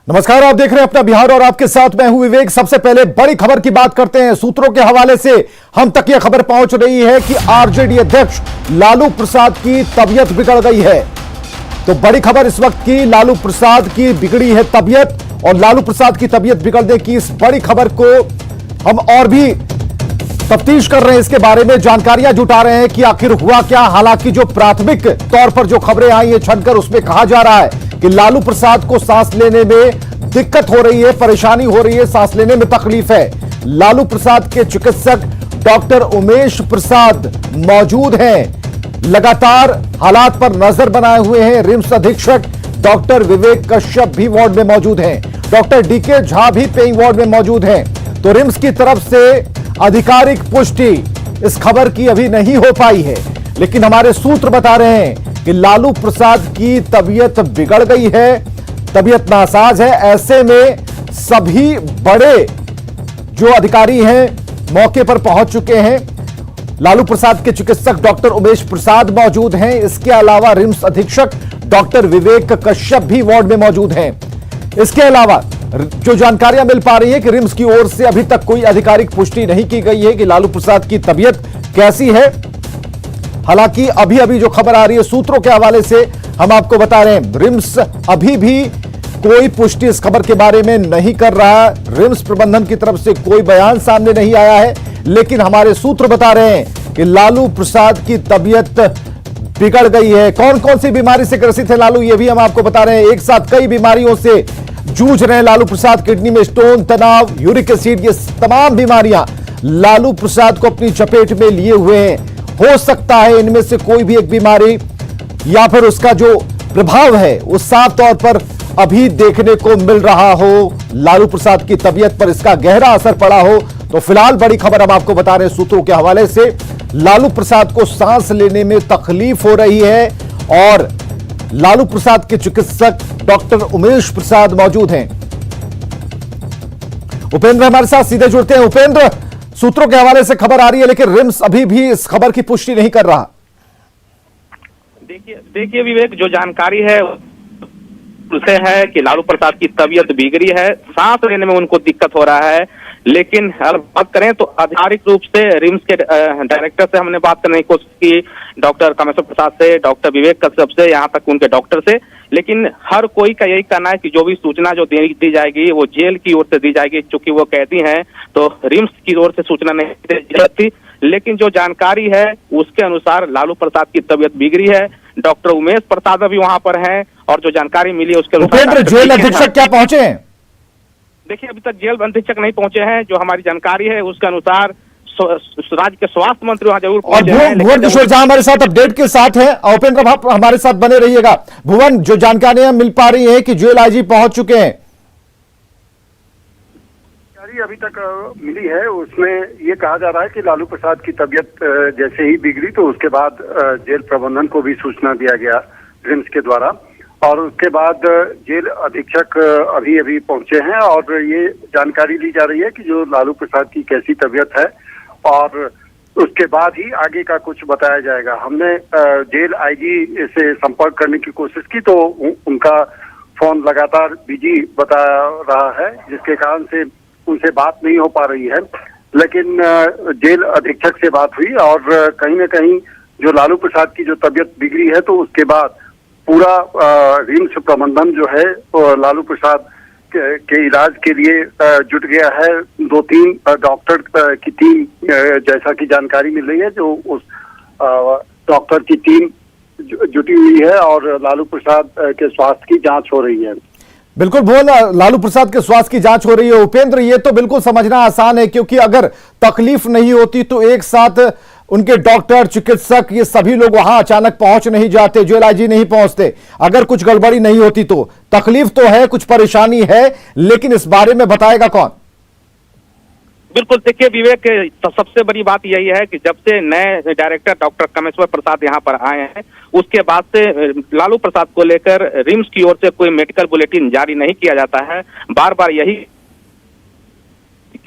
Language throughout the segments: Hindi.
नमस्कार, आप देख रहे हैं अपना बिहार और आपके साथ मैं हूं विवेक। सबसे पहले बड़ी खबर की बात करते हैं। सूत्रों के हवाले से हम तक यह खबर पहुंच रही है कि आरजेडी अध्यक्ष लालू प्रसाद की तबीयत बिगड़ गई है। तो बड़ी खबर इस वक्त की, लालू प्रसाद की बिगड़ी है तबीयत, और लालू प्रसाद की तबीयत बिगड़ने की इस बड़ी खबर को हम और भी तफ्तीश कर रहे हैं, इसके बारे में जानकारियां जुटा रहे हैं कि आखिर हुआ क्या। हालांकि जो प्राथमिक तौर पर जो खबरें आई है छनकर, उसमें कहा जा रहा है कि लालू प्रसाद को सांस लेने में दिक्कत हो रही है, परेशानी हो रही है, सांस लेने में तकलीफ है। लालू प्रसाद के चिकित्सक डॉक्टर उमेश प्रसाद मौजूद हैं, लगातार हालात पर नजर बनाए हुए हैं। रिम्स अधीक्षक डॉक्टर विवेक कश्यप भी वार्ड में मौजूद हैं, डॉक्टर डीके झा भी पेइंग वार्ड में मौजूद हैं। तो रिम्स की तरफ से आधिकारिक पुष्टि इस खबर की अभी नहीं हो पाई है, लेकिन हमारे सूत्र बता रहे हैं कि लालू प्रसाद की तबीयत बिगड़ गई है, तबीयत नासाज है। ऐसे में सभी बड़े जो अधिकारी हैं मौके पर पहुंच चुके हैं। लालू प्रसाद के चिकित्सक डॉक्टर उमेश प्रसाद मौजूद हैं। इसके अलावा रिम्स अधीक्षक डॉक्टर विवेक कश्यप भी वार्ड में मौजूद हैं। इसके अलावा जो जानकारियां मिल पा रही है कि रिम्स की ओर से अभी तक कोई आधिकारिक पुष्टि नहीं की गई है कि लालू प्रसाद की तबीयत कैसी है। हालांकि अभी अभी जो खबर आ रही है सूत्रों के हवाले से हम आपको बता रहे हैं, रिम्स अभी भी कोई पुष्टि इस खबर के बारे में नहीं कर रहा। रिम्स प्रबंधन की तरफ से कोई बयान सामने नहीं आया है, लेकिन हमारे सूत्र बता रहे हैं कि लालू प्रसाद की तबीयत बिगड़ गई है। कौन कौन सी बीमारी से ग्रसित है लालू, ये भी हम आपको बता रहे हैं। एक साथ कई बीमारियों से जूझ रहे हैं लालू प्रसाद। किडनी में स्टोन, तनाव, यूरिक एसिड, ये तमाम बीमारियां लालू प्रसाद को अपनी चपेट में लिए हुए हैं। हो सकता है इनमें से कोई भी एक बीमारी या फिर उसका जो प्रभाव है वो साफ तौर पर अभी देखने को मिल रहा हो। लालू प्रसाद की तबीयत पर इसका गहरा असर पड़ा हो। तो फिलहाल बड़ी खबर हम आपको बता रहे हैं सूत्रों के हवाले से, लालू प्रसाद को सांस लेने में तकलीफ हो रही है और लालू प्रसाद के चिकित्सक डॉक्टर उमेश प्रसाद मौजूद हैं। उपेंद्र हमारे साथ सीधे जुड़ते हैं। उपेंद्र, सूत्रों के हवाले से खबर आ रही है, लेकिन रिम्स अभी भी इस खबर की पुष्टि नहीं कर रहा। देखिए विवेक, जो जानकारी है उसे है कि लालू प्रसाद की तबीयत बिगड़ी है, सांस लेने में उनको दिक्कत हो रहा है। लेकिन अगर बात करें तो आधिकारिक रूप से रिम्स के डायरेक्टर से हमने बात करने की कोशिश की, डॉक्टर कामेश्वर प्रसाद से, डॉक्टर विवेक कश्यप से, यहाँ तक उनके डॉक्टर से, लेकिन हर कोई का यही कहना है कि जो भी सूचना जो दी जाएगी वो जेल की ओर से दी जाएगी। चूंकि वो कैदी हैं तो रिम्स की ओर से सूचना नहीं दी जाती। लेकिन जो जानकारी है उसके अनुसार लालू प्रसाद की तबीयत बिगड़ी है। डॉक्टर उमेश प्रसाद भी वहां पर हैं और जो जानकारी मिली है उसके अनुसार जेल अधीक्षक क्या पहुंचे हैं? देखिए, अभी तक जेल अधीक्षक नहीं पहुंचे हैं। जो हमारी जानकारी है उसके अनुसार राज्य के स्वास्थ्य मंत्री वहां जरूर पहुंचे हैं। भुवन किशोर झा हमारे साथ अपडेट के साथ है। उपेंद्र आप हमारे साथ बने रहिएगा। भुवन, जो जानकारियां मिल पा रही है कि जेल आईजी पहुंच चुके हैं, अभी तक मिली है, उसमें ये कहा जा रहा है कि लालू प्रसाद की तबीयत जैसे ही बिगड़ी तो उसके बाद जेल प्रबंधन को भी सूचना दिया गया रिम्स के द्वारा, और उसके बाद जेल अधीक्षक अभी अभी पहुंचे हैं और ये जानकारी ली जा रही है कि जो लालू प्रसाद की कैसी तबीयत है, और उसके बाद ही आगे का कुछ बताया जाएगा। हमने जेल आईजी से संपर्क करने की कोशिश की तो उनका फोन लगातार बिजी बता रहा है, जिसके कारण से उनसे बात नहीं हो पा रही है। लेकिन जेल अधीक्षक से बात हुई और कहीं न कहीं जो लालू प्रसाद की जो तबीयत बिगड़ी है तो उसके बाद पूरा रिम्स प्रबंधन जो है लालू प्रसाद के इलाज के लिए जुट गया है। 2-3 डॉक्टर की टीम, जैसा कि जानकारी मिल रही है, जो उस डॉक्टर की टीम जुटी हुई है और लालू प्रसाद के स्वास्थ्य की जांच हो रही है। बिल्कुल भुवन, लालू प्रसाद के स्वास्थ्य की जांच हो रही है। उपेंद्र, ये तो बिल्कुल समझना आसान है, क्योंकि अगर तकलीफ नहीं होती तो एक साथ उनके डॉक्टर, चिकित्सक, ये सभी लोग वहां अचानक पहुंच नहीं जाते, जेल आईजी नहीं पहुंचते। अगर कुछ गड़बड़ी नहीं होती तो तकलीफ तो है, कुछ परेशानी है, लेकिन इस बारे में बताएगा कौन? बिल्कुल, देखिए विवेक, तो सबसे बड़ी बात यही है कि जब से नए डायरेक्टर डॉक्टर कामेश्वर प्रसाद यहाँ पर आए हैं उसके बाद से लालू प्रसाद को लेकर रिम्स की ओर से कोई मेडिकल बुलेटिन जारी नहीं किया जाता है। बार बार यही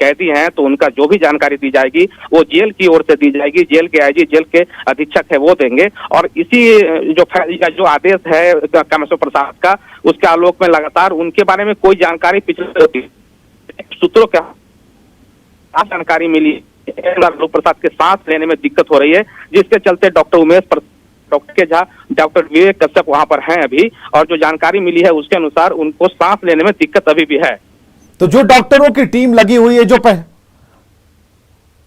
कैदी हैं तो उनका जो भी जानकारी दी जाएगी वो जेल की ओर से दी जाएगी, जेल के आईजी, जेल के अधीक्षक है वो देंगे। और इसी जो आदेश है कामेश्वर प्रसाद का, उसके आलोक में लगातार उनके बारे में कोई जानकारी पिछले सूत्रों के जानकारी मिली, लालू प्रसाद के सांस लेने में दिक्कत हो रही है, जिसके चलते डॉक्टर उमेश, डॉक्टर के झा, डॉक्टर विवेक कश्यप वहां पर हैं अभी, और जो जानकारी मिली है उसके अनुसार उनको सांस लेने में दिक्कत अभी भी है। तो जो डॉक्टरों की टीम लगी हुई है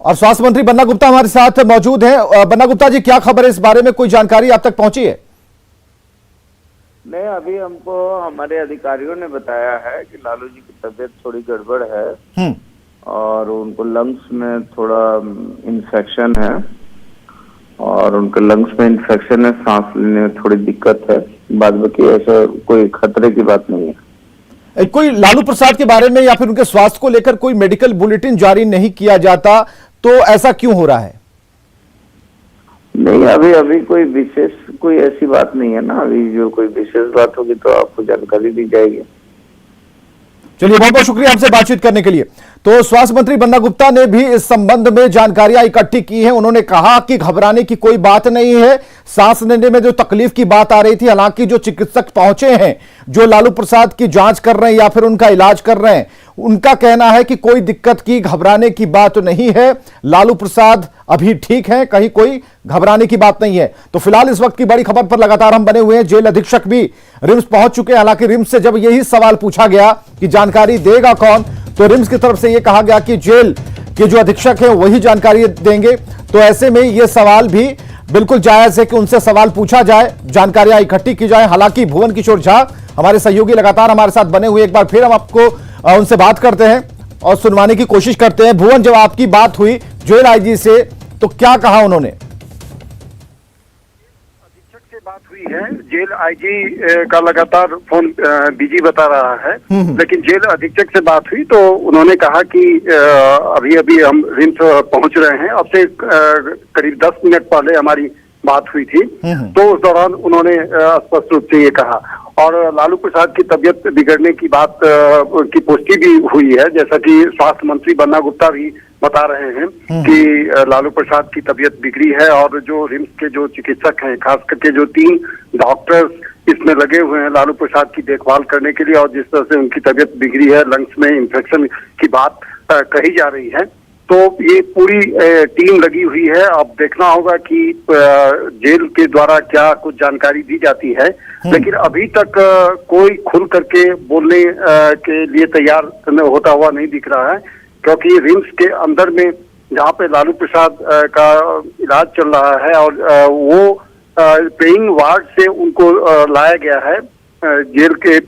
और स्वास्थ्य मंत्री बन्ना गुप्ता हमारे साथ मौजूद हैं। बन्ना गुप्ता जी, क्या खबर है इस बारे में, कोई जानकारी आप तक पहुंची है? नहीं, अभी हमको हमारे अधिकारियों ने बताया है कि लालू जी की तबीयत थोड़ी गड़बड़ है और उनको लंग्स में थोड़ा इन्फेक्शन है और उनके लंग्स में इन्फेक्शन है, सांस लेने में थोड़ी दिक्कत है। बाद बाकी ऐसा कोई खतरे की बात नहीं है। कोई लालू प्रसाद के बारे में या फिर उनके स्वास्थ्य को लेकर कोई मेडिकल बुलेटिन जारी नहीं किया जाता, तो ऐसा क्यों हो रहा है? नहीं, अभी कोई ऐसी बात नहीं है ना। अभी जो कोई विशेष बात होगी तो आपको जानकारी दी जाएगी। चलिए, बहुत बहुत शुक्रिया हमसे बातचीत करने के लिए। तो स्वास्थ्य मंत्री बन्ना गुप्ता ने भी इस संबंध में जानकारियां इकट्ठी की हैं। उन्होंने कहा कि घबराने की कोई बात नहीं है, सांस लेने में जो तकलीफ की बात आ रही थी, हालांकि जो चिकित्सक पहुंचे हैं, जो लालू प्रसाद की जांच कर रहे हैं या फिर उनका इलाज कर रहे हैं, उनका कहना है कि कोई दिक्कत की, घबराने की बात नहीं है, लालू प्रसाद अभी ठीक है, कहीं कोई घबराने की बात नहीं है। तो फिलहाल इस वक्त की बड़ी खबर पर लगातार हम बने हुए हैं। जेल अधीक्षक भी रिम्स पहुंच चुके हैं। हालांकि रिम्स से जब यही सवाल पूछा गया कि जानकारी देगा कौन, तो रिम्स की तरफ से यह कहा गया कि जेल के जो अधीक्षक है वही जानकारी देंगे। तो ऐसे में यह सवाल भी बिल्कुल जायज है कि उनसे सवाल पूछा जाए, जानकारियां इकट्ठी की जाए। हालांकि भुवन किशोर झा हमारे सहयोगी लगातार हमारे साथ बने हुए, एक बार फिर हम आपको उनसे बात करते हैं और सुनवाने की कोशिश करते हैं। भुवन, जब आपकी बात हुई जेल आईजी से, तो क्या कहा उन्होंने? अधीक्षक से बात हुई है, जेल आईजी का लगातार फोन बिजी बता रहा है, लेकिन जेल अधीक्षक से बात हुई तो उन्होंने कहा कि अभी अभी हम रिम्स पहुंच रहे हैं। अब से करीब 10 मिनट पहले हमारी बात हुई थी, तो उस दौरान उन्होंने स्पष्ट रूप से ये कहा। और लालू प्रसाद की तबीयत बिगड़ने की बात की पुष्टि भी हुई है, जैसा कि स्वास्थ्य मंत्री बन्ना गुप्ता भी बता रहे हैं कि लालू प्रसाद की तबीयत बिगड़ी है और जो रिम्स के जो चिकित्सक हैं, खास करके जो 3 डॉक्टर्स इसमें लगे हुए हैं लालू प्रसाद की देखभाल करने के लिए, और जिस तरह से उनकी तबीयत बिगड़ी है, लंग्स में इन्फेक्शन की बात कही जा रही है, तो ये पूरी टीम लगी हुई है। अब देखना होगा कि जेल के द्वारा क्या कुछ जानकारी दी जाती है, लेकिन अभी तक कोई खुल करके बोलने के लिए तैयार होता हुआ नहीं दिख रहा है, क्योंकि रिम्स के अंदर में जहाँ पे लालू प्रसाद का इलाज चल रहा है और वो पेइंग वार्ड से उनको लाया गया है जेल के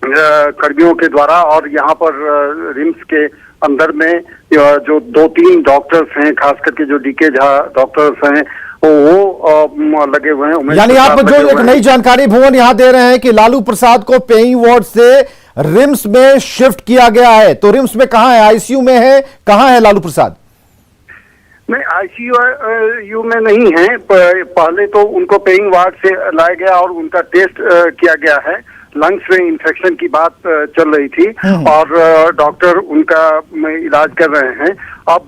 कर्मियों के द्वारा, और यहाँ पर रिम्स के अंदर में जो 2-3 डॉक्टर्स हैं, खास करके जो डीके झा डॉक्टर्स हैं, वो लगे हुए हैं। यानी आप जो एक नई जानकारी भुवन यहाँ दे रहे हैं कि लालू प्रसाद को पेइंग वार्ड से रिम्स में शिफ्ट किया गया है, तो रिम्स में कहाँ है? आईसीयू में है? कहाँ है लालू प्रसाद? नहीं, आईसीयू में नहीं है। पहले तो उनको पेइंग वार्ड से लाया गया और उनका टेस्ट किया गया है। लंग्स में इन्फेक्शन की बात चल रही थी और डॉक्टर उनका इलाज कर रहे हैं। अब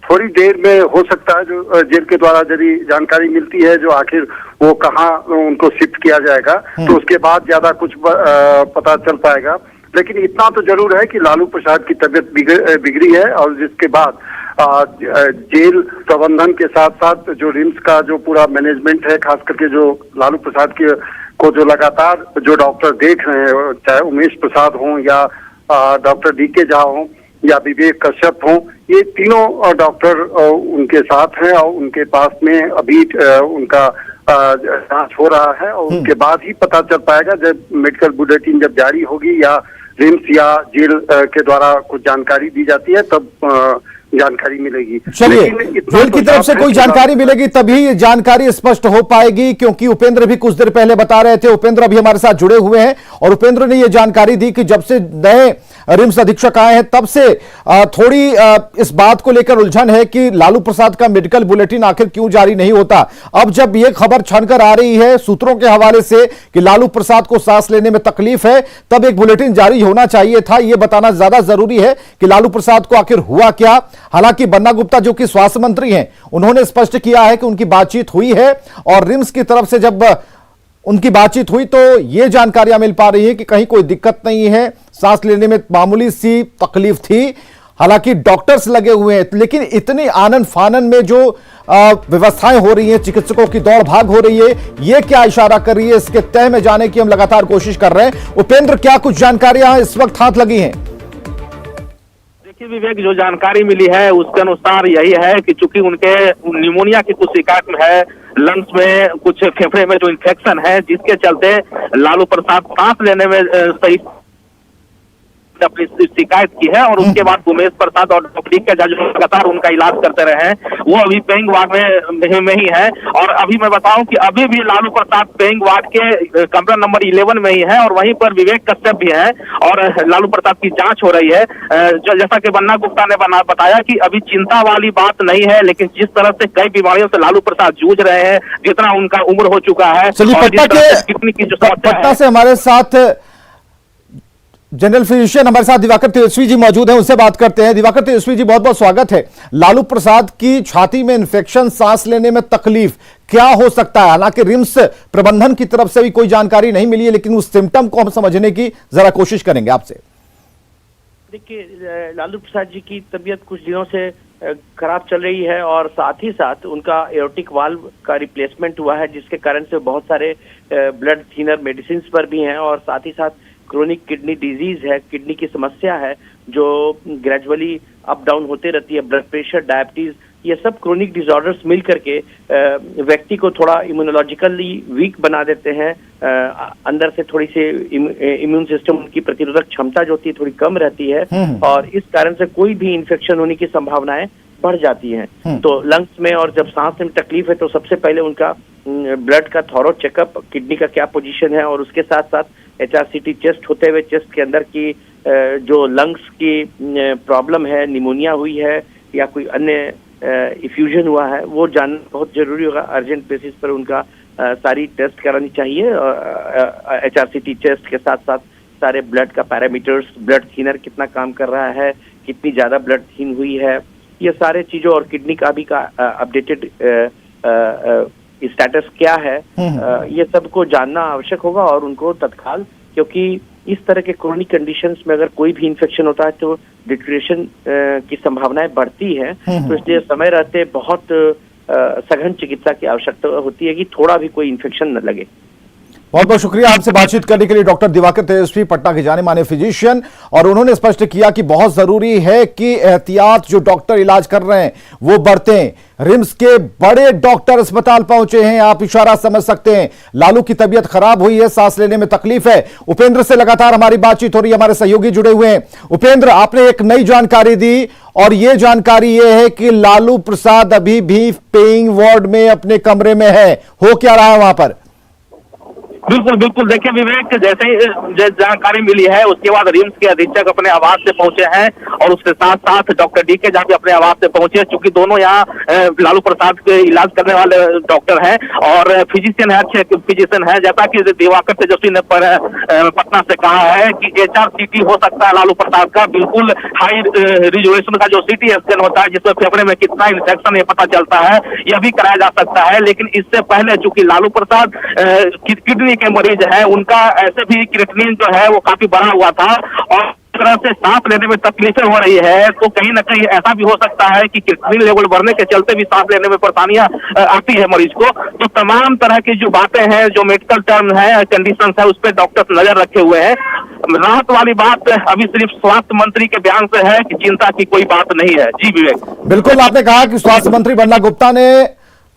थोड़ी देर में हो सकता है जो जेल के द्वारा यदि जानकारी मिलती है जो आखिर वो कहाँ उनको शिफ्ट किया जाएगा, तो उसके बाद ज्यादा कुछ पता चल पाएगा। लेकिन इतना तो जरूर है कि लालू प्रसाद की तबीयत बिगड़ी है और जिसके बाद जेल प्रबंधन के साथ साथ जो रिम्स का जो पूरा मैनेजमेंट है, खास करके जो लालू प्रसाद को जो लगातार जो डॉक्टर देख रहे हैं, चाहे उमेश प्रसाद हों या डॉक्टर डीके झा हों या विवेक कश्यप हों, ये तीनों डॉक्टर उनके साथ हैं और उनके पास में अभी उनका जांच हो रहा है और उसके बाद ही पता चल पाएगा जब मेडिकल बुलेटिन जब जारी होगी या रिम्स या जेल के द्वारा कुछ जानकारी दी जाती है, तब जानकारी मिलेगी। चलिए, लेकिन इतना जेल की तो तरफ से साफ है कोई कि जानकारी मिलेगी तभी ये जानकारी स्पष्ट हो पाएगी, क्योंकि उपेंद्र भी कुछ देर पहले बता रहे थे, उपेंद्र अभी हमारे साथ जुड़े हुए हैं और उपेंद्र ने ये जानकारी दी कि जब से नए रिम्स अधीक्षक आए हैं तब से थोड़ी इस बात को लेकर उलझन है कि लालू प्रसाद का मेडिकल बुलेटिन आखिर क्यों जारी नहीं होता। अब जब ये खबर छनकर आ रही है सूत्रों के हवाले से कि लालू प्रसाद को सांस लेने में तकलीफ है, तब एक बुलेटिन जारी होना चाहिए था। यह बताना ज्यादा जरूरी है कि लालू प्रसाद को आखिर हुआ क्या। हालांकि बन्ना गुप्ता जो कि स्वास्थ्य मंत्री हैं, उन्होंने स्पष्ट किया है कि उनकी बातचीत हुई है और रिम्स की तरफ से जब उनकी बातचीत हुई तो यह जानकारियां मिल पा रही है कि कहीं कोई दिक्कत नहीं है, सांस लेने में मामूली सी तकलीफ थी। हालांकि डॉक्टर्स लगे हुए हैं, लेकिन इतनी आनन फानन में जो व्यवस्थाएं हो रही हैं, चिकित्सकों की दौड़ भाग हो रही है, यह क्या इशारा कर रही है, इसके तह में जाने की हम लगातार कोशिश कर रहे हैं। उपेंद्र, क्या कुछ जानकारियां इस वक्त हाथ लगी हैं? देखिए विवेक, जो जानकारी मिली है उसके अनुसार यही है कि चूंकि उनके निमोनिया की कुछ शिकायत है, लंग्स में कुछ फेफड़े में जो इन्फेक्शन है, जिसके चलते लालू प्रसाद सांस लेने में सही अपनी शिकायत की है। और उसके बाद उमेश प्रसाद और डॉक्टर के जो लगातार उनका इलाज करते रहे हैं, वो अभी पेइंग वार्ड में ही है। और अभी मैं बताऊं कि अभी भी लालू प्रसाद पेइंग वार्ड के कमरा नंबर 11 में ही है और वहीं पर विवेक कश्यप भी है और लालू प्रसाद की जांच हो रही है। जैसा कि बन्ना गुप्ता ने बताया कि अभी चिंता वाली बात नहीं है, लेकिन जिस तरह से कई बीमारियों से लालू प्रसाद जूझ रहे हैं, जितना उनका उम्र हो चुका है, पटना से हमारे साथ जनरल फिजिशियन हमारे साथ दिवाकर तेजस्वी जी मौजूद हैं, उनसे बात करते हैं। दिवाकर तेजस्वी जी, बहुत बहुत स्वागत है। लालू प्रसाद की छाती में इंफेक्शन, सांस लेने में तकलीफ, क्या हो सकता है? हालांकि रिम्स प्रबंधन की तरफ से भी कोई जानकारी नहीं मिली है, लेकिन उस सिम्टम को हम समझने की जरा कोशिश करेंगे आपसे। देखिए, लालू प्रसाद जी की तबीयत कुछ दिनों से खराब चल रही है और साथ ही साथ उनका एओर्टिक वाल्व का रिप्लेसमेंट हुआ है, जिसके कारण से बहुत सारे ब्लड थिनर मेडिसिन पर भी हैं और साथ ही साथ क्रोनिक किडनी डिजीज है, किडनी की समस्या है जो ग्रेजुअली अप डाउन होते रहती है, ब्लड प्रेशर, डायबिटीज, ये सब क्रोनिक डिसऑर्डर्स मिल करके व्यक्ति को थोड़ा इम्यूनोलॉजिकली वीक बना देते हैं। अंदर से थोड़ी सी इम्यून सिस्टम की प्रतिरोधक क्षमता जो होती है थोड़ी कम रहती है और इस कारण से कोई भी इन्फेक्शन होने की संभावनाएं बढ़ जाती हैं। तो लंग्स में और जब सांस में तकलीफ है तो सबसे पहले उनका ब्लड का थॉरो चेकअप, किडनी का क्या पोजीशन है और उसके साथ साथ HRCT चेस्ट होते हुए चेस्ट के अंदर की जो लंग्स की प्रॉब्लम है, निमोनिया हुई है या कोई अन्य इफ्यूजन हुआ है, वो जानना बहुत जरूरी होगा। अर्जेंट बेसिस पर उनका सारी टेस्ट करानी चाहिए। HRCT चेस्ट के साथ साथ सारे ब्लड का पैरामीटर्स, ब्लड थिनर कितना काम कर रहा है, कितनी ज्यादा ब्लड थिन हुई है, ये सारे चीजों और किडनी का भी का अपडेटेड स्टेटस क्या है, ये सबको जानना आवश्यक होगा और उनको तत्काल, क्योंकि इस तरह के क्रोनिक कंडीशंस में अगर कोई भी इन्फेक्शन होता है तो डिटेरियोरेशन की संभावनाएं बढ़ती है। तो इसलिए समय रहते बहुत सघन चिकित्सा की आवश्यकता होती है कि थोड़ा भी कोई इन्फेक्शन न लगे। बहुत बहुत शुक्रिया आपसे बातचीत करने के लिए डॉक्टर दिवाकर तेजस्वी, पटना के जाने माने फिजिशियन। और उन्होंने स्पष्ट किया कि बहुत जरूरी है कि एहतियात जो डॉक्टर इलाज कर रहे हैं वो बरतें। रिम्स के बड़े डॉक्टर अस्पताल पहुंचे हैं, आप इशारा समझ सकते हैं। लालू की तबीयत खराब हुई है, सांस लेने में तकलीफ है। उपेंद्र से लगातार हमारी बातचीत हो रही है, हमारे सहयोगी जुड़े हुए हैं। उपेंद्र, आपने एक नई जानकारी दी और यह जानकारी यह है कि लालू प्रसाद अभी भी पेइंग वार्ड में अपने कमरे में है। हो क्या रहा है वहां पर? बिल्कुल बिल्कुल, देखिए विवेक, जैसे ही जानकारी मिली है उसके बाद रिम्स के अधीक्षक अपने आवास से पहुंचे हैं और उसके साथ साथ डॉक्टर DK झा भी अपने आवास से पहुंचे, चूंकि दोनों यहाँ लालू प्रसाद के इलाज करने वाले डॉक्टर हैं और फिजिशियन है, अच्छे फिजिशियन है। जैसा कि दिवाकर तेजस्वी ने पटना से कहा है कि HRCT हो सकता है लालू प्रसाद का, बिल्कुल हाई रिजोल्यूशन का जो CT स्कैन होता है जिसमें फेफड़े में कितना इन्फेक्शन है पता चलता है, यह भी कराया जा सकता है। लेकिन इससे पहले चूंकि लालू प्रसाद किडनी के मरीज है, उनका ऐसे भी क्रिएटिनिन जो है वो काफी बढ़ा हुआ था और तरह से सांस लेने में तकलीफें हो रही है, तो कहीं ना कहीं ऐसा भी हो सकता है कि क्रिएटिनिन लेवल बढ़ने के चलते भी सांस लेने में परेशानियां आती है मरीज को। तो तमाम तरह की जो बातें हैं, जो मेडिकल टर्म है, कंडीशन है, उस पर डॉक्टर्स नजर रखे हुए हैं। राहत वाली बात अभी सिर्फ स्वास्थ्य मंत्री के बयान से है कि चिंता की कोई बात नहीं है। जी विवेक, बिल्कुल, आपने कहा कि स्वास्थ्य मंत्री बन्ना गुप्ता ने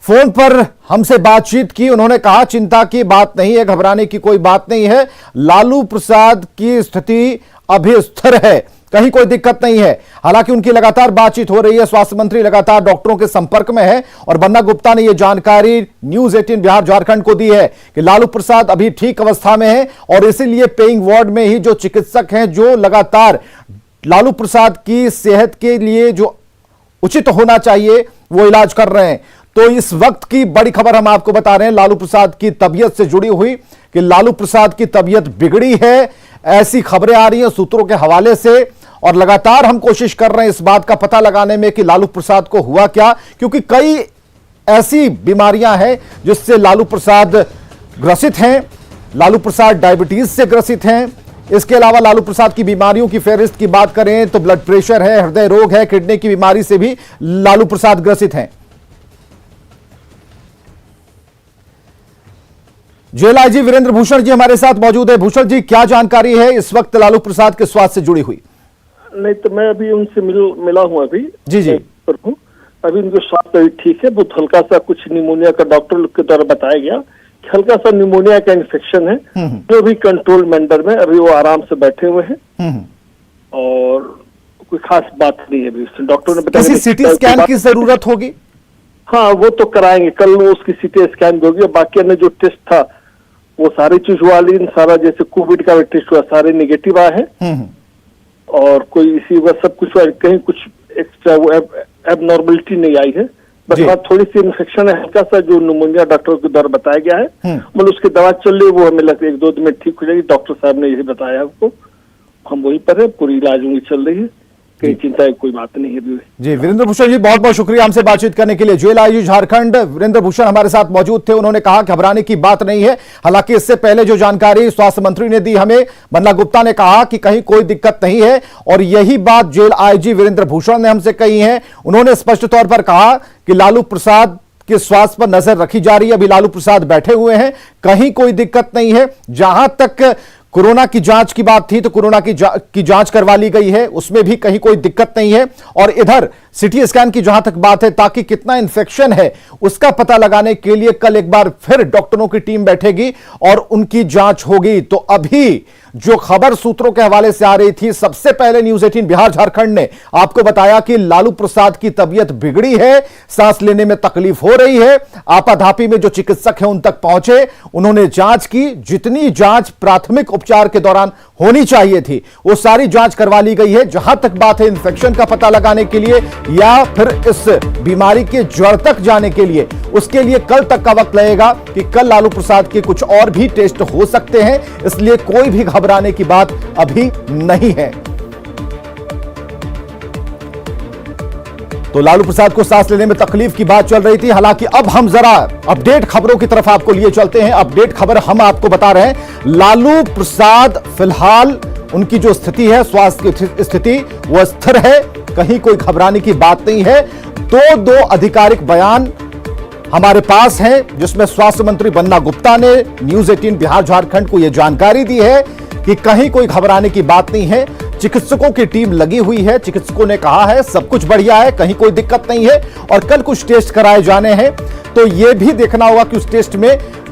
फोन पर हमसे बातचीत की। उन्होंने कहा चिंता की बात नहीं है, घबराने की कोई बात नहीं है, लालू प्रसाद की स्थिति अभी स्थिर है। कहीं कोई दिक्कत नहीं है। हालांकि उनकी लगातार बातचीत हो रही है, स्वास्थ्य मंत्री लगातार डॉक्टरों के संपर्क में है और बन्ना गुप्ता ने यह जानकारी न्यूज 18 बिहार झारखंड को दी है कि लालू प्रसाद अभी ठीक अवस्था में है और इसीलिए पेइंग वार्ड में ही जो चिकित्सक हैं जो लगातार लालू प्रसाद की सेहत के लिए जो उचित होना चाहिए वो इलाज कर रहे हैं। तो इस वक्त की बड़ी खबर हम आपको बता रहे हैं लालू प्रसाद की तबीयत से जुड़ी हुई कि लालू प्रसाद की तबीयत बिगड़ी है, ऐसी खबरें आ रही हैं सूत्रों के हवाले से और लगातार हम कोशिश कर रहे हैं इस बात का पता लगाने में कि लालू प्रसाद को हुआ क्या, क्योंकि कई ऐसी बीमारियां हैं जिससे लालू प्रसाद ग्रसित हैं। लालू प्रसाद डायबिटीज से ग्रसित हैं। इसके अलावा लालू प्रसाद की बीमारियों की फेहरिस्त की बात करें तो ब्लड प्रेशर है, हृदय रोग है, किडनी की बीमारी से भी लालू प्रसाद ग्रसित हैं। जेल आईजी वीरेंद्र भूषण जी हमारे साथ मौजूद है। भूषण जी, क्या जानकारी है इस वक्त लालू प्रसाद के स्वास्थ्य से जुड़ी हुई? नहीं तो मैं अभी उनसे मिला हूं अभी। जी अभी उनके स्वास्थ्य अभी ठीक है। बहुत हल्का सा कुछ निमोनिया का डॉक्टर लोग के द्वारा बताया गया कि हल्का सा निमोनिया का इन्फेक्शन है जो भी कंट्रोल मेंटर में अभी वो आराम से बैठे हुए हैं और कोई खास बात नहीं है। अभी डॉक्टर ने बताया किसी सीटी स्कैन की जरूरत होगी? हाँ, वो तो कराएंगे, कल वो उसकी सीटी स्कैन होगी। बाकी अन्य जो टेस्ट था वो सारी चीज हुआ, लेकिन सारा जैसे कोविड का टेस्ट हुआ सारे निगेटिव आए हैं और कोई इसी हुआ सब कुछ हुआ, कहीं कुछ एक्स्ट्रा एबनॉर्मलिटी नहीं आई है। बस बात थोड़ी सी इन्फेक्शन है, हल्का सा जो निमोनिया डॉक्टर के द्वारा बताया गया है। मतलब उसकी दवा चल रही है, वो हमें लगता है 1-2 दिन में ठीक हो जाएगी। डॉक्टर साहब ने यही बताया हमको, हम वहीं पर है, पूरी इलाज उनकी चल रही है, कहीं चिंता की कोई बात नहीं है। जी वीरेंद्र भूषण जी, बहुत बहुत शुक्रिया हमसे बातचीत करने के लिए। जेल आईजी झारखंड वीरेंद्र भूषण हमारे साथ मौजूद थे। उन्होंने कहा घबराने की बात नहीं है। हालांकि इससे पहले जो जानकारी स्वास्थ्य मंत्री ने दी हमें, बन्ना गुप्ता ने कहा कि कहीं कोई दिक्कत नहीं है और यही बात जेल आईजी वीरेंद्र भूषण ने हमसे कही है। उन्होंने स्पष्ट तौर पर कहा कि लालू प्रसाद के स्वास्थ्य पर नजर रखी जा रही है। अभी लालू प्रसाद बैठे हुए हैं, कहीं कोई दिक्कत नहीं है। जहां तक कोरोना की जांच की बात थी तो कोरोना की जांच करवा ली गई है, उसमें भी कहीं कोई दिक्कत नहीं है। और इधर सीटी स्कैन की जहां तक बात है, ताकि कितना इन्फेक्शन है उसका पता लगाने के लिए कल एक बार फिर डॉक्टरों की टीम बैठेगी और उनकी जांच होगी। तो अभी जो खबर सूत्रों के हवाले से आ रही थी, सबसे पहले न्यूज 18 बिहार झारखंड ने आपको बताया कि लालू प्रसाद की तबीयत बिगड़ी है, सांस लेने में तकलीफ हो रही है। आपाधापी में जो चिकित्सक हैं उन तक पहुंचे, उन्होंने जांच की। जितनी जांच प्राथमिक उपचार के दौरान होनी चाहिए थी वो सारी जांच करवा ली गई है। जहां तक बात है इन्फेक्शन का पता लगाने के लिए या फिर इस बीमारी के जड़ तक जाने के लिए, उसके लिए कल तक का वक्त लगेगा कि कल लालू प्रसाद के कुछ और भी टेस्ट हो सकते हैं। इसलिए कोई भी घबराने की बात अभी नहीं है। तो लालू प्रसाद को सांस लेने में तकलीफ की बात चल रही थी। हालांकि अब हम जरा अपडेट खबरों की तरफ आपको लिए चलते हैं। अपडेट खबर हम आपको बता रहे हैं, लालू प्रसाद फिलहाल उनकी जो स्थिति है, स्वास्थ्य की स्थिति, वह स्थिर है, कहीं कोई घबराने की बात नहीं है। दो आधिकारिक बयान हमारे पास हैं जिसमें स्वास्थ्य मंत्री बन्ना गुप्ता ने न्यूज 18 बिहार झारखंड को यह जानकारी दी है कि कहीं कोई घबराने की बात नहीं है। चिकित्सकों की टीम लगी हुई है, चिकित्सकों ने कहा है सब कुछ बढ़िया है, कहीं कोई दिक्कत नहीं है और कल कुछ टेस्ट कराए जाने हैं। तो यह भी देखना होगा कि उस टेस्ट में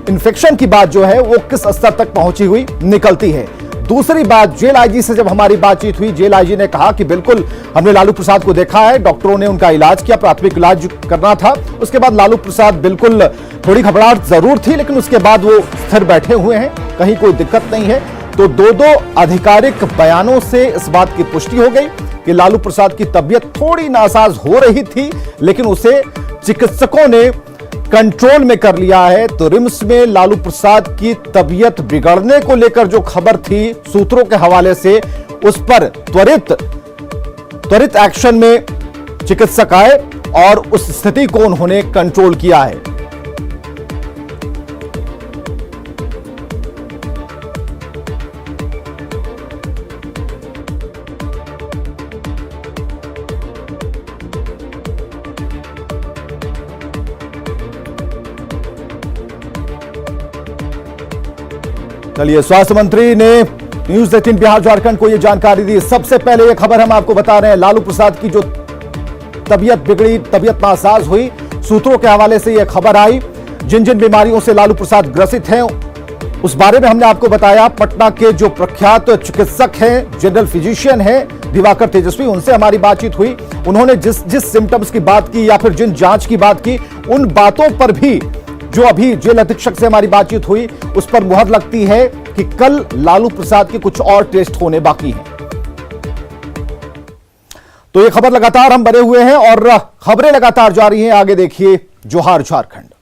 इंफेक्शन की बात जो है वो किस स्तर तक पहुंची हुई निकलती है। दूसरी बात, जेल आईजी से जब हमारी बातचीत हुई, जेल आईजी ने कहा कि बिल्कुल हमने लालू प्रसाद को देखा है, डॉक्टरों ने उनका इलाज किया, प्राथमिक इलाज करना था। उसके बाद लालू प्रसाद बिल्कुल, थोड़ी घबराहट जरूर थी लेकिन उसके बाद वो स्थिर बैठे हुए हैं, कहीं कोई दिक्कत नहीं है। तो दो आधिकारिक बयानों से इस बात की पुष्टि हो गई कि लालू प्रसाद की तबीयत थोड़ी नासाज हो रही थी लेकिन उसे चिकित्सकों ने कंट्रोल में कर लिया है। तो रिम्स में लालू प्रसाद की तबीयत बिगड़ने को लेकर जो खबर थी सूत्रों के हवाले से, उस पर त्वरित एक्शन में चिकित्सक आए और उस स्थिति को उन्होंने कंट्रोल किया है। चलिए, स्वास्थ्य मंत्री ने न्यूज 18 बिहार झारखंड को यह जानकारी दी। सबसे पहले यह खबर हम आपको बता रहे हैं, लालू प्रसाद की जो तबीयत बिगड़ी, तबीयत नासाज हुई, सूत्रों के हवाले से यह खबर आई। जिन जिन बीमारियों से लालू प्रसाद ग्रसित हैं उस बारे में हमने आपको बताया। पटना के जो प्रख्यात चिकित्सक हैं, जनरल फिजिशियन हैं दिवाकर तेजस्वी, उनसे हमारी बातचीत हुई। उन्होंने जिस सिम्टम्स की बात की या फिर जिन जांच की बात की, उन बातों पर भी जो अभी जेल अधीक्षक से हमारी बातचीत हुई उस पर मुहर लगती है कि कल लालू प्रसाद के कुछ और टेस्ट होने बाकी हैं। तो ये खबर लगातार हम बने हुए हैं और खबरें लगातार जारी हैं। आगे देखिए जोहार झारखंड।